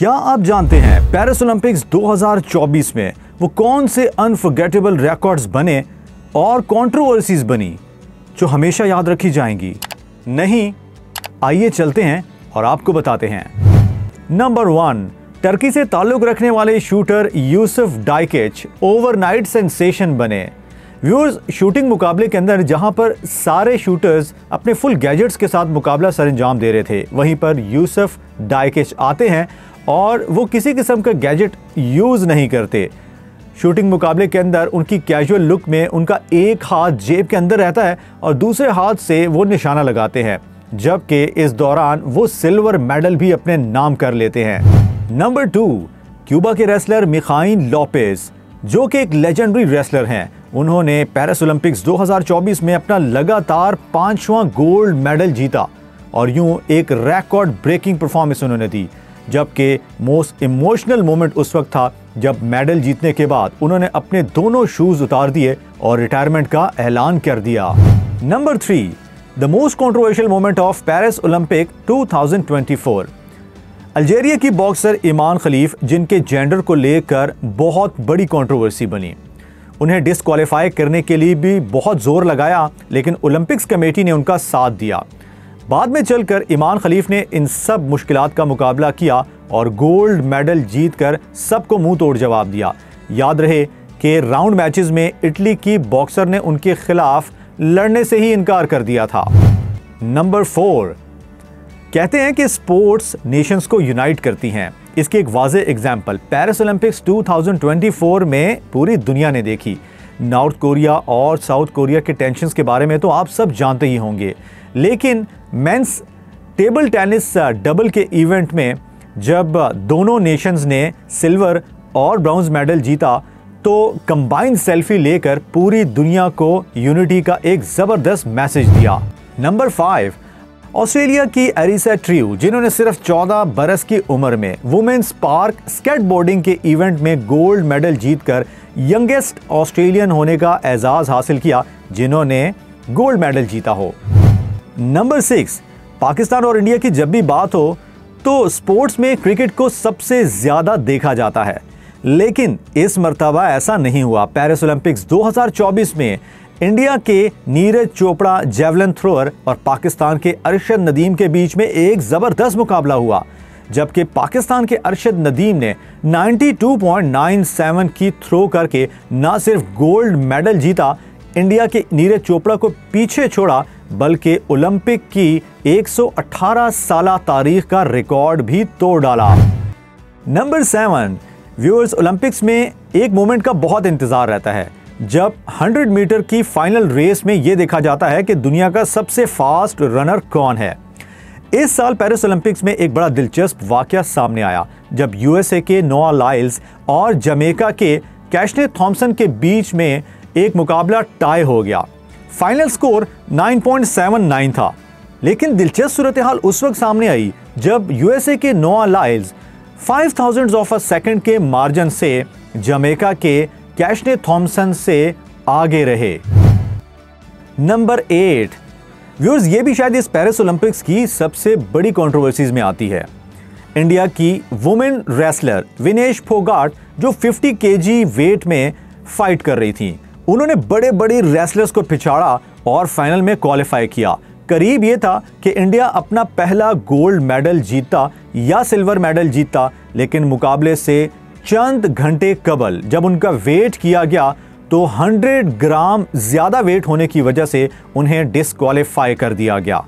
क्या आप जानते हैं पेरिस ओलंपिक्स 2024 में वो कौन से अनफॉरगेटेबल रिकॉर्ड्स बने और कंट्रोवर्सीज बनी जो हमेशा याद रखी जाएंगी? नहीं, आइए चलते हैं और आपको बताते हैं। नंबर 1, टर्की से ताल्लुक रखने वाले शूटर यूसुफ डाइकिच ओवरनाइट सेंसेशन बने। व्यूअर्स, शूटिंग मुकाबले के अंदर जहां पर सारे शूटर्स अपने फुल गैजेट्स के साथ मुकाबला सरंजाम दे रहे थे, वहीं पर यूसुफ डाइकिच आते हैं और वो किसी किस्म का गैजेट यूज़ नहीं करते। शूटिंग मुकाबले के अंदर उनकी कैजुअल लुक में उनका एक हाथ जेब के अंदर रहता है और दूसरे हाथ से वो निशाना लगाते हैं, जबकि इस दौरान वो सिल्वर मेडल भी अपने नाम कर लेते हैं। नंबर 2, क्यूबा के रेसलर मिखाइल लोपेज, जो कि एक लेजेंडरी रेसलर हैं। उन्होंने पेरिस ओलंपिक्स 2024 में अपना लगातार 5वां गोल्ड मेडल जीता और यूं एक रिकॉर्ड ब्रेकिंग परफॉर्मेंस उन्होंने दी, जबकि मोस्ट इमोशनल मोमेंट उस वक्त था जब मेडल जीतने के बाद उन्होंने अपने दोनों शूज उतार दिए और रिटायरमेंट का ऐलान कर दिया। Number 3, the most controversial moment of Paris Olympic 2024। Algeria की बॉक्सर ईमान खलीफ, जिनके जेंडर को लेकर बहुत बड़ी कंट्रोवर्सी बनी। उन्हें डिस्क्वालीफाई करने के लिए भी बहुत जोर लगाया, लेकिन ओलंपिक्स कमेटी ने उनका साथ दिया। बाद में चलकर ईमान खलीफ ने इन सब मुश्किलात का मुकाबला किया और गोल्ड मेडल जीतकर सबको मुंह तोड़ जवाब दिया। याद रहे कि राउंड मैचेस में इटली की बॉक्सर ने उनके खिलाफ लड़ने से ही इनकार कर दिया था। नंबर 4, कहते हैं कि स्पोर्ट्स नेशंस को यूनाइट करती हैं। इसकी एक वाज़े एग्जाम्पल पेरिस ओलंपिक्स 2024 में पूरी दुनिया ने देखी। नॉर्थ कोरिया और साउथ कोरिया के टेंशन्स के बारे में तो आप सब जानते ही होंगे, लेकिन मेंस टेबल टेनिस डबल के इवेंट में जब दोनों नेशंस ने सिल्वर और ब्रॉन्ज मेडल जीता तो कंबाइंड सेल्फी लेकर पूरी दुनिया को यूनिटी का एक ज़बरदस्त मैसेज दिया। नंबर 5, ऑस्ट्रेलिया की एरिसा ट्रियू, जिन्होंने सिर्फ 14 बरस की उम्र में वुमेन्स पार्क स्केटबोर्डिंग के इवेंट में गोल्ड मेडल जीतकर यंगेस्ट ऑस्ट्रेलियन होने का एजाज हासिल किया जिन्होंने गोल्ड मेडल जीता हो। नंबर 6, पाकिस्तान और इंडिया की जब भी बात हो तो स्पोर्ट्स में क्रिकेट को सबसे ज्यादा देखा जाता है, लेकिन इस मर्तबा ऐसा नहीं हुआ। पेरिस ओलंपिक्स 2024 में इंडिया के नीरज चोपड़ा जेवलिन थ्रोअर और पाकिस्तान के अरशद नदीम के बीच में एक जबरदस्त मुकाबला हुआ, जबकि पाकिस्तान के अरशद नदीम ने 92.97 की थ्रो करके न सिर्फ गोल्ड मेडल जीता, इंडिया के नीरज चोपड़ा को पीछे छोड़ा, बल्कि ओलंपिक की 118 साला तारीख का रिकॉर्ड भी तोड़ डाला। नंबर 7, व्यूअर्स, ओलंपिक्स में एक मोमेंट का बहुत इंतजार रहता है जब 100 मीटर की फाइनल रेस में यह देखा जाता है कि दुनिया का सबसे फास्ट रनर कौन है। इस साल पेरिस ओलंपिक्स में एक बड़ा दिलचस्प वाकया सामने आया जब यूएसए के नोआ लाइल्स और जमैका के कैशने थॉम्पसन के बीच में एक मुकाबला टाई हो गया। फाइनल स्कोर 9.79 था, लेकिन दिलचस्प सूरत हाल उस वक्त सामने आई जब यूएसए के नोआ लाइल्स 0.005 ऑफ अ सेकंड के मार्जिन से जमैका के कैशने थॉम्पसन से आगे रहे। नंबर 8, व्यूअर्स, ये भी शायद इस पेरिस ओलंपिक्स की सबसे बड़ी कंट्रोवर्सीज में आती है। इंडिया की वुमेन रेसलर विनेश फोगाट, जो 50 केजी वेट में फाइट कर रही थी, उन्होंने बड़े बड़े रेसलर्स को पिछाड़ा और फाइनल में क्वालिफाई किया। करीब ये था कि इंडिया अपना पहला गोल्ड मेडल जीतता या सिल्वर मेडल जीतता, लेकिन मुकाबले से चंद घंटे कबल जब उनका वेट किया गया तो 100 ग्राम ज्यादा वेट होने की वजह से उन्हें डिस्क्वालीफाई कर दिया गया।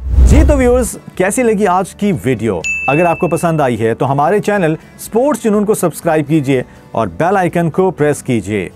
जी तो व्यूअर्स, कैसी लगी आज की वीडियो? अगर आपको पसंद आई है तो हमारे चैनल स्पोर्ट्स जुनून को सब्सक्राइब कीजिए और बेल आइकन को प्रेस कीजिए।